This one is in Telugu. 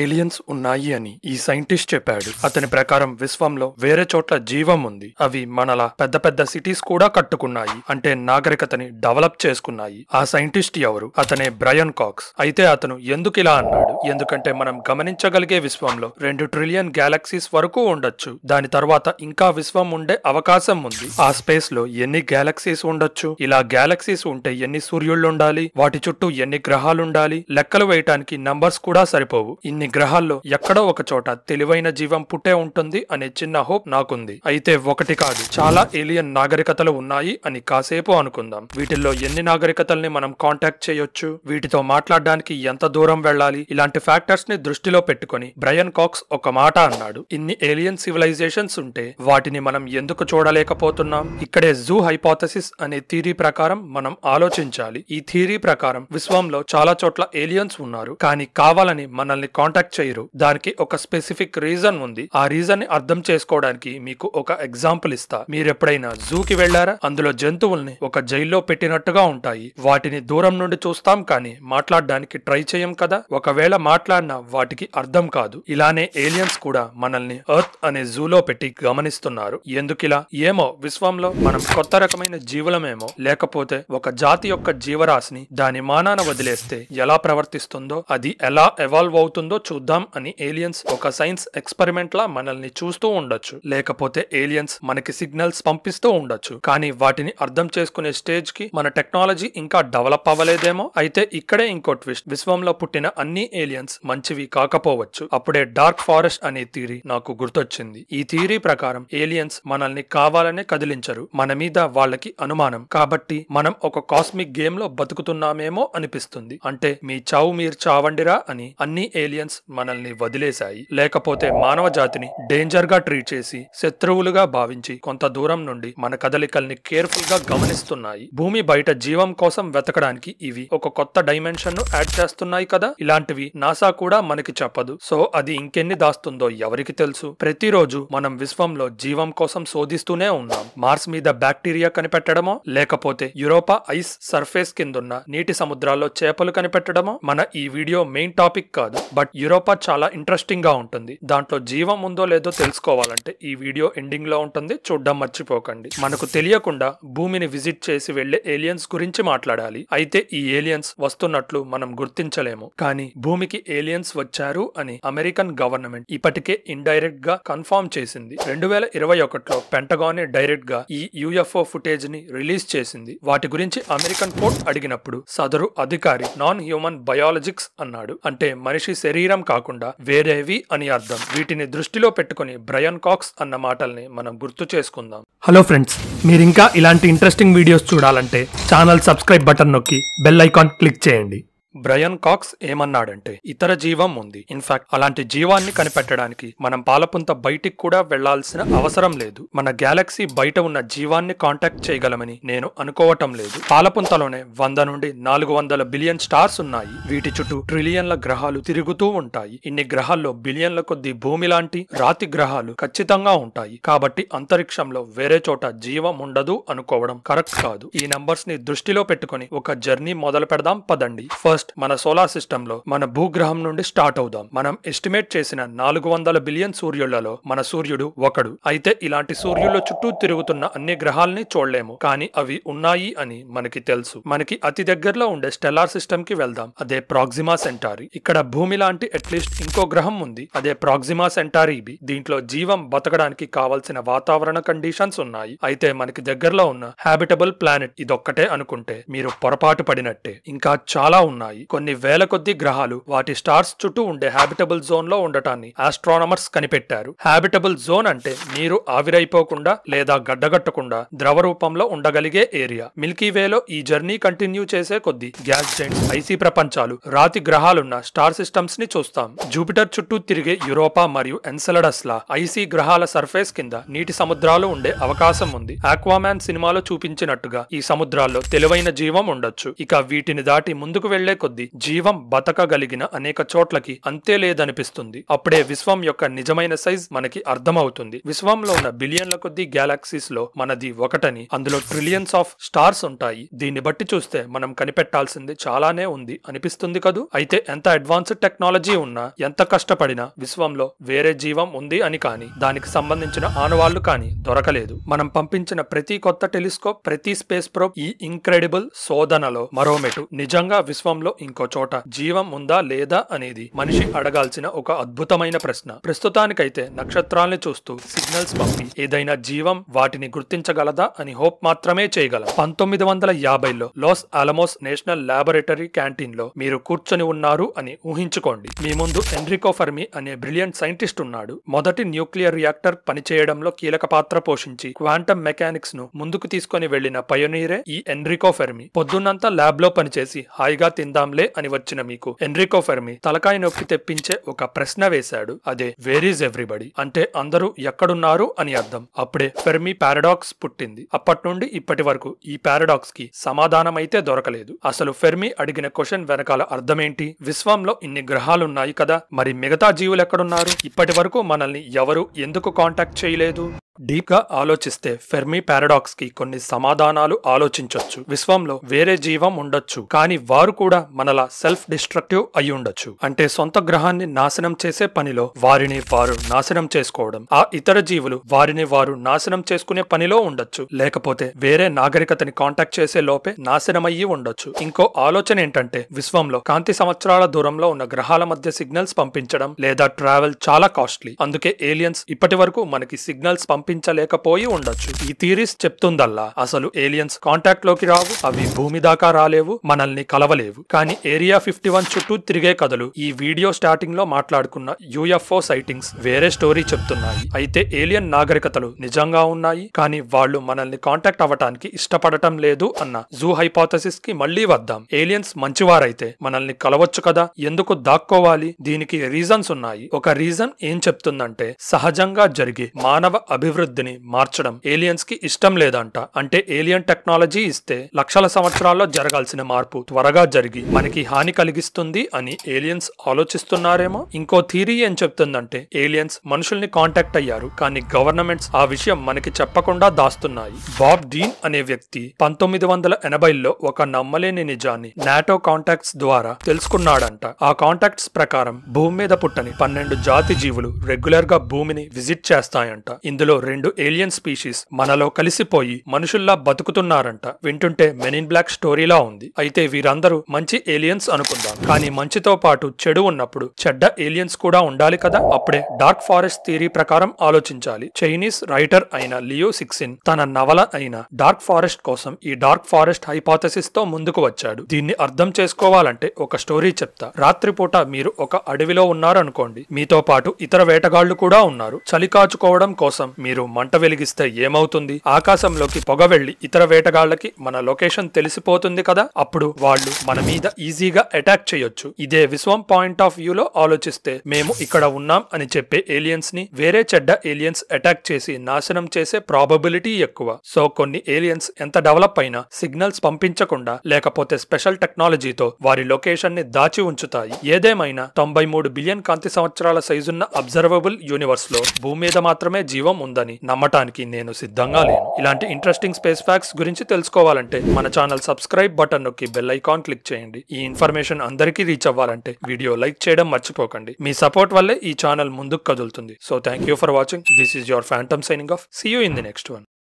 ఏలియన్స్ ఉన్నాయి అని ఈ సైంటిస్ట్ చెప్పాడు. అతని ప్రకారం విశ్వంలో వేరే చోట్ల జీవం ఉంది. అవి మనలా పెద్ద పెద్ద సిటీస్ కూడా కట్టుకున్నాయి, అంటే నాగరికతని డెవలప్ చేసుకున్నాయి. ఆ సైంటిస్ట్ ఎవరు? అతనే బ్రయన్ కాక్స్. అయితే అతను ఎందుకు ఇలా అన్నాడు? ఎందుకంటే మనం గమనించగలిగే విశ్వంలో 2 ట్రిలియన్ గ్యాలక్సీస్ వరకు ఉండొచ్చు. దాని తర్వాత ఇంకా విశ్వం ఉండే అవకాశం ఉంది. ఆ స్పేస్ లో ఎన్ని గ్యాలక్సీస్ ఉండొచ్చు? ఇలా గ్యాలక్సీస్ ఉంటే ఎన్ని సూర్యుళ్ళు ఉండాలి? వాటి చుట్టూ ఎన్ని గ్రహాలు ఉండాలి? లెక్కలు వేయటానికి నంబర్స్ కూడా సరిపోవు. ఇన్ని గ్రహాల్లో ఎక్కడో ఒక చోట తెలివైన జీవం పుట్టే ఉంటుంది అనే చిన్న హోప్ నాకుంది. అయితే ఒకటి కాదు, చాలా ఏలియన్ నాగరికతలు ఉన్నాయి అని కాసేపు అనుకుందాం. వీటిల్లో ఎన్ని నాగరికతల్ని మనం కాంటాక్ట్ చేయొచ్చు? వీటితో మాట్లాడడానికి ఎంత దూరం వెళ్ళాలి? ఇలాంటి ఫ్యాక్టర్స్ ని దృష్టిలో పెట్టుకుని బ్రయన్ కాక్స్ ఒక మాట అన్నాడు. ఇన్ని ఏలియన్ సివిలైజేషన్స్ ఉంటే వాటిని మనం ఎందుకు చూడలేకపోతున్నాం? ఇక్కడే జూ హైపోథసిస్ అనే థియరీ ప్రకారం మనం ఆలోచించాలి. ఈ థియరీ ప్రకారం విశ్వంలో చాలా చోట్ల ఏలియన్స్ ఉన్నారు, కానీ కావాలని మనల్ని కాంటాక్ట్ చేయరు. దానికి ఒక స్పెసిఫిక్ రీజన్ ఉంది. ఆ రీజన్ ని అర్థం చేసుకోవడానికి మీకు ఒక ఎగ్జాంపుల్ ఇస్తా. మీరెప్పుడైనా జూకి వెళ్లారా? అందులో జంతువుల్ని ఒక జైల్లో పెట్టినట్టుగా ఉంటాయి. వాటిని దూరం నుండి చూస్తాం, కానీ మాట్లాడడానికి ట్రై చేయం కదా. ఒకవేళ మాట్లాడినా వాటికి అర్థం కాదు. ఇలానే ఏలియన్స్ కూడా మనల్ని ఎర్త్ అనే జూలో పెట్టి గమనిస్తున్నారు. ఎందుకిలా? ఏమో, విశ్వంలో మనం కొత్త రకమైన జీవులమేమో, లేకపోతే ఒక జాతి యొక్క జీవరాశిని దాని మానాన వదిలేస్తే ఎలా ప్రవర్తిస్తుందో, అది ఎలా ఎవాల్వ్ అవుతుందో చూద్దాం అని ఏలియన్స్ ఒక సైన్స్ ఎక్స్పెరిమెంట్ లా మనల్ని చూస్తూ ఉండొచ్చు. లేకపోతే ఏలియన్స్ మనకి సిగ్నల్స్ పంపిస్తూ ఉండొచ్చు, కానీ వాటిని అర్థం చేసుకునే స్టేజ్ కి మన టెక్నాలజీ ఇంకా డెవలప్ అవ్వలేదేమో. అయితే ఇక్కడే ఇంకో ట్విస్ట్. విశ్వంలో పుట్టిన అన్ని ఏలియన్స్ మంచివి కాకపోవచ్చు. అప్పుడే డార్క్ ఫారెస్ట్ అనే థియరీ నాకు గుర్తొచ్చింది. ఈ థియరీ ప్రకారం ఏలియన్స్ మనల్ని కావాలనే కదిలించరు. మన మీద వాళ్ళకి అనుమానం. కాబట్టి మనం ఒక కాస్మిక్ గేమ్ లో బతుకుతున్నామేమో అనిపిస్తుంది. అంటే మీ చావు మీరు చావండిరా అని అన్ని ఏలియన్స్ మనల్ని వదిలేశాయి. లేకపోతే మానవ జాతిని డేంజర్ గా ట్రీట్ చేసి శత్రువులుగా భావించి కొంత దూరం నుండి మన కదలికల్ని కేర్ఫుల్ గా గమనిస్తున్నాయి. భూమి బయట జీవం కోసం వెతకడానికి ఇవి ఒక కొత్త డైమెన్షన్ ను యాడ్ చేస్తున్నాయి కదా. ఇలాంటివి నాసా కూడా మనకి చెప్పదు. సో అది ఇంకెన్ని దాస్తుందో ఎవరికి తెలుసు. ప్రతిరోజు మనం విశ్వంలో జీవం కోసం శోధిస్తూనే ఉన్నాం. మార్స్ మీద బ్యాక్టీరియా కనిపెట్టడమో, లేకపోతే యూరోపా ఐస్ సర్ఫేస్ కిందున్న నీటి సముద్రాల్లో చేపలు కనిపెట్టడమో మన ఈ వీడియో మెయిన్ టాపిక్ కాదు. బట్ యూరోపా చాలా ఇంట్రెస్టింగ్ గా ఉంటుంది. దాంట్లో జీవం ఉందో లేదో తెలుసుకోవాలంటే ఈ వీడియో ఎండింగ్ లో ఉంటుంది, చూడడం మర్చిపోకండి. మనకు తెలియకుండా భూమిని విజిట్ చేసి వెళ్లే ఏలియన్స్ గురించి మాట్లాడాలి. అయితే ఈ ఏలియన్స్ వస్తున్నట్లు మనం గుర్తించలేము, కానీ భూమికి ఏలియన్స్ వచ్చారు అని అమెరికన్ గవర్నమెంట్ ఇప్పటికే ఇండైరెక్ట్ గా కన్ఫర్మ్ చేసింది. 2021లో పెంటగానే డైరెక్ట్ గా ఈ యుఎఫ్ఓ ఫుటేజ్ ని రిలీజ్ చేసింది. వాటి గురించి అమెరికన్ కోర్ట్ అడిగినప్పుడు సదరు అధికారి నాన్ హ్యూమన్ బయాలజిక్స్ అన్నాడు. అంటే మనిషి శరీరం కాకుండా వేరేవి అని అర్థం. వీటిని దృష్టిలో పెట్టుకుని బ్రయన్ కాక్స్ అన్న మాటల్ని మనం గుర్తు చేసుకుందాం. హలో ఫ్రెండ్స్, మీరు ఇంకా ఇలాంటి ఇంట్రెస్టింగ్ వీడియోస్ చూడాలంటే ఛానల్ సబ్స్క్రైబ్ బటన్ నొక్కి బెల్ ఐకాన్ క్లిక్ చేయండి. బ్రయన్ కాక్స్ ఏమన్నాడంటే, ఇతర జీవం ఉంది. ఇన్ఫాక్ట్ అలాంటి జీవాన్ని కనిపెట్టడానికి మనం పాలపుంత బయటికి కూడా వెళ్లాల్సిన అవసరం లేదు. మన గ్యాలక్సీ బయట ఉన్న జీవాన్ని కాంటాక్ట్ చేయగలమని నేను అనుకోవటం లేదు. పాలపుంతలోనే 100 నుండి 400 బిలియన్ స్టార్స్ ఉన్నాయి. వీటి చుట్టూ ట్రిలియన్ల గ్రహాలు తిరుగుతూ ఉంటాయి. ఇన్ని గ్రహాల్లో బిలియన్ల కొద్ది భూమి లాంటి రాతి గ్రహాలు ఖచ్చితంగా ఉంటాయి. కాబట్టి అంతరిక్షంలో వేరే చోట జీవం ఉండదు అనుకోవడం కరెక్ట్ కాదు. ఈ నంబర్స్ ని దృష్టిలో పెట్టుకుని ఒక జర్నీ మొదలు పెడదాం పదండి. ఫస్ట్ మన సోలార్ సిస్టమ్ లో మన భూగ్రహం నుండి స్టార్ట్ అవుదాం. మనం ఎస్టిమేట్ చేసిన 400 బిలియన్ సూర్యులలో మన సూర్యుడు ఒకడు. అయితే ఇలాంటి సూర్యుల చుట్టూ తిరుగుతున్న అన్ని గ్రహాలని చూడలేము, కానీ అవి ఉన్నాయి అని మనకి తెలుసు. మనకి అతి దగ్గరలో ఉండే స్టెల్లార్ సిస్టమ్ కి వెళ్దాం. అదే ప్రాక్సిమా సెంటారీ. ఇక్కడ భూమి లాంటి అట్లీస్ట్ ఇంకో గ్రహం ఉంది, అదే ప్రాక్సిమా సెంటారీ బి. దీంట్లో జీవం బతకడానికి కావలసిన వాతావరణ కండిషన్స్ ఉన్నాయి. అయితే మనకి దగ్గరలో ఉన్న హ్యాబిటబుల్ ప్లానెట్ ఇదొక్కటే అనుకుంటే మీరు పొరపాటు పడినట్టే. ఇంకా చాలా ఉన్నాయి. కొన్ని వేల కొద్ది గ్రహాలు వాటి స్టార్స్ చుట్టూ ఉండే హ్యాబిటబుల్ జోన్ లో ఉండటాన్ని ఆస్ట్రానమర్స్ కనిపెట్టారు. హ్యాబిటబుల్ జోన్ అంటే నీరు ఆవిరైపోకుండా లేదా గడ్డగట్టకుండా ద్రవ రూపంలో ఉండగలిగే ఏరియా. మిల్కీవేలో ఈ జర్నీ కంటిన్యూ చేసే కొద్ది గ్యాస్ జైంట్స్, ఐసీ ప్రపంచాలు, రాతి గ్రహాలున్న స్టార్ సిస్టమ్స్ ని చూస్తాం. జూపిటర్ చుట్టూ తిరిగే యూరోపా మరియు ఎన్సెలడస్ లా ఐసీ గ్రహాల సర్ఫేస్ కింద నీటి సముద్రాలు ఉండే అవకాశం ఉంది. ఆక్వామ్యాన్ సినిమాలో చూపించినట్టుగా ఈ సముద్రాల్లో తెలివైన జీవం ఉండొచ్చు. ఇక వీటిని దాటి ముందుకు వెళ్లే కొద్దీ జీవం బతకగలిగిన అనేక చోట్లకి అంతే లేదనిపిస్తుంది. అప్పుడే విశ్వం యొక్క నిజమైన సైజ్ మనకి అర్థమవుతుంది. విశ్వంలో ఉన్న బిలియన్ల కొద్దీ గ్యాలక్సీస్ లో మనది ఒకటని, అందులో ట్రిలియన్స్ ఆఫ్ స్టార్స్ ఉంటాయి. దీన్ని బట్టి చూస్తే మనం కనిపెట్టాల్సింది చాలానే ఉంది అనిపిస్తుంది కదూ. అయితే ఎంత అడ్వాన్స్డ్ టెక్నాలజీ ఉన్నా, ఎంత కష్టపడినా విశ్వంలో వేరే జీవం ఉంది అని కానీ, దానికి సంబంధించిన ఆనవాళ్లు కానీ దొరకలేదు. మనం పంపించిన ప్రతి కొత్త టెలిస్కోప్, ప్రతి స్పేస్ ప్రోబ్, ఈ ఇంక్రెడిబుల్ శోధనలో మరో మెటు. నిజంగా విశ్వంలో ఇంకో చోట జీవం ఉందా లేదా అనేది మనిషి అడగాల్సిన ఒక అద్భుతమైన ప్రశ్న. ప్రస్తుతానికైతే నక్షత్రాల్ని చూస్తూ సిగ్నల్స్ పంపి ఏదైనా జీవం వాటిని గుర్తించగలదా అని హోప్ మాత్రమే చేయగలం. 1950లో లాస్ ఆలమోస్ నేషనల్ ల్యాబొరేటరీ క్యాంటీన్ లో మీరు కూర్చొని ఉన్నారు అని ఊహించుకోండి. మీ ముందు ఎన్రికో ఫెర్మి అనే బ్రిలియంట్ సైంటిస్ట్ ఉన్నాడు. మొదటి న్యూక్లియర్ రియాక్టర్ పనిచేయడంలో కీలక పాత్ర పోషించి క్వాంటమ్ మెకానిక్స్ ను ముందుకు తీసుకొని వెళ్లిన పయోనీరే ఈ ఎన్రికో ఫెర్మి. పొద్దున్నంతా ల్యాబ్ లో పనిచేసి హాయిగా తిందాంలే అని వచ్చిన మీకు ఎన్రికో ఫెర్మి తలకాయ నొప్పి తెప్పించే ఒక ప్రశ్న వేశాడు. అదే వేర్ ఈజ్ ఎవ్రీబడి, అంటే అందరూ ఎక్కడున్నారు అని అర్థం. అప్పుడే ఫెర్మి పారాడాక్స్ పుట్టింది. అప్పటి నుండి ఇప్పటి వరకు ఈ పారాడాక్స్ కి సమాధానం అయితే దొరకలేదు. అసలు ఫెర్మి అడిగిన క్వశ్చన్ వెనకాల అర్థమేంటి? విశ్వంలో ఇన్ని గ్రహాలున్నాయి కదా, మరి మిగతా జీవులు ఎక్కడున్నారు? ఇప్పటి వరకు మనల్ని ఎవరు ఎందుకు కాంటాక్ట్ చేయలేదు? డీప్ గా ఆలోచిస్తే ఫెర్మి పారాడాక్స్ కి కొన్ని సమాధానాలు ఆలోచించొచ్చు. విశ్వంలో వేరే జీవం ఉండొచ్చు, కానీ వారు కూడా మనలా సెల్ఫ్ డిస్ట్రక్టివ్ అయి ఉండొచ్చు. అంటే సొంత గ్రహాన్ని నాశనం చేసే పనిలో వారిని వారు నాశనం చేసుకోవడం. ఆ ఇతర జీవులు వారిని వారు నాశనం చేసుకునే పనిలో ఉండొచ్చు. లేకపోతే వేరే నాగరికతని కాంటాక్ట్ చేసే లోపే నాశనమయ్యి ఉండొచ్చు. ఇంకో ఆలోచన ఏంటంటే విశ్వంలో కాంతి సంవత్సరాల దూరంలో ఉన్న గ్రహాల మధ్య సిగ్నల్స్ పంపించడం లేదా ట్రావెల్ చాలా కాస్ట్లీ. అందుకే ఏలియన్స్ ఇప్పటి వరకు మనకి సిగ్నల్స్ పంపించలేకపోయి ఉండొచ్చు. ఈ థియరీస్ చెప్తుందల్లా అసలు ఏలియన్స్ కాంటాక్ట్ లోకి రావు, అవి భూమి దాకా రాలేవు, మనల్ని కలవలేవు. కానీ ఏరియా 51 చుట్టూ తిరిగే కథలు, ఈ వీడియో స్టార్టింగ్ లో మాట్లాడుకున్న యూఎఫ్ఓ సైటింగ్స్ వేరే స్టోరీ చెప్తున్నాయి. అయితే ఏలియన్ నాగరికతలు నిజంగా ఉన్నాయి, కానీ వాళ్ళు మనల్ని కాంటాక్ట్ అవ్వటానికి ఇష్టపడటం లేదు అన్న జూ హైపోథసిస్ కి మళ్లీ వద్దాం. ఏలియన్స్ మంచివారైతే మనల్ని కలవచ్చు కదా, ఎందుకు దాక్కోవాలి? దీనికి రీజన్స్ ఉన్నాయి. ఒక రీజన్ ఏం చెప్తుందంటే సహజంగా జరిగే మానవ అభివృద్ధిని మార్చడం ఏలియన్స్ కి ఇష్టం లేదంట. అంటే ఏలియన్ టెక్నాలజీ ఇస్తే లక్షల సంవత్సరాల్లో జరగాల్సిన మార్పు త్వరగా జరిగి మనకి హాని కలిగిస్తుంది అని ఏలియన్స్ ఆలోచిస్తున్నారేమో. ఇంకో థియరీ ఏం చెప్తుందంటే ఏలియన్స్ మనుషుల్ని కాంటాక్ట్ అయ్యారు, కానీ గవర్నమెంట్స్ ఆ విషయం మనకి చెప్పకుండా దాస్తున్నాయి. బాబ్ డీన్ అనే వ్యక్తి 1980లో ఒక నమ్మలేని నిజాన్ని నాటో కాంటాక్ట్స్ ద్వారా తెలుసుకున్నాడంట. ఆ కాంటాక్ట్స్ ప్రకారం భూమి మీద పుట్టని 12 జాతి జీవులు రెగ్యులర్ గా భూమిని విజిట్ చేస్తాయంట. ఇందులో 2 ఏలియన్ స్పీషీస్ మనలో కలిసిపోయి మనుషుల్లా బతుకుతున్నారంట. వింటుంటే మెన్ ఇన్ బ్లాక్ స్టోరీలా ఉంది. అయితే వీరందరూ మంచి ఏలియన్స్ అనుకుందాం, కానీ మంచితో పాటు చెడు ఉన్నప్పుడు చెడ్డ ఏలియన్స్ కూడా ఉండాలి కదా. అప్పుడే డార్క్ ఫారెస్ట్ థియరీ ప్రకారం ఆలోచించాలి. చైనీస్ రైటర్ అయిన లియో సిక్సిన్ తన నవల అయిన డార్క్ ఫారెస్ట్ కోసం ఈ డార్క్ ఫారెస్ట్ హైపోథసిస్ తో ముందుకు వచ్చాడు. దీన్ని అర్థం చేసుకోవాలంటే ఒక స్టోరీ చెప్తా. రాత్రిపూట మీరు ఒక అడవిలో ఉన్నారనుకోండి. మీతో పాటు ఇతర వేటగాళ్లు కూడా ఉన్నారు. చలి కాచుకోవడం కోసం మీరు మంట వెలిగిస్తే ఏమవుతుంది? ఆకాశంలోకి పొగ వెళ్లి ఇతర వేటగాళ్లకి మన లొకేషన్ తెలిసిపోతుంది కదా. అప్పుడు వాళ్ళు మన మీద ఈజీగా అటాక్ చేయొచ్చు. ఇదే విశ్వం పాయింట్ ఆఫ్ వ్యూలో ఆలోచిస్తే మేము ఇక్కడ ఉన్నాం అని చెప్పే ఏలియన్స్ ని వేరే చెడ్డ ఏలియన్స్ అటాక్ చేసి నాశనం చేసే ప్రాబబిలిటీ ఎక్కువ. సో కొన్ని ఏలియన్స్ ఎంత డెవలప్ అయినా సిగ్నల్స్ పంపించకుండా లేకపోతే స్పెషల్ టెక్నాలజీతో వారి లొకేషన్ ని దాచి ఉంచుతాయి. ఏదేమైనా 93 బిలియన్ కాంతి సంవత్సరాల సైజున్న అబ్జర్వబుల్ యూనివర్స్ లో భూమి మీద మాత్రమే జీవం ఉందని నమ్మటానికి నేను సిద్ధంగా లేను. ఇలాంటి ఇంట్రెస్టింగ్ స్పేస్ ఫ్యాక్ట్స్ గురించి తెలుసుకోవాలంటే మన ఛానల్ సబ్స్క్రైబ్ బటన్ నొక్కి బెల్ ఐకాన్ క్లిక్ చేయండి. ఈ ఇన్ఫర్మేషన్ అందరికీ రీచ్ అవ్వాలంటే వీడియో లైక్ చేయడం మర్చిపోకండి. మీ సపోర్ట్ వల్లే ఈ ఛానల్ ముందుకు కదులుతుంది. So thank you for watching. This is your phantom signing off. See you in the next one.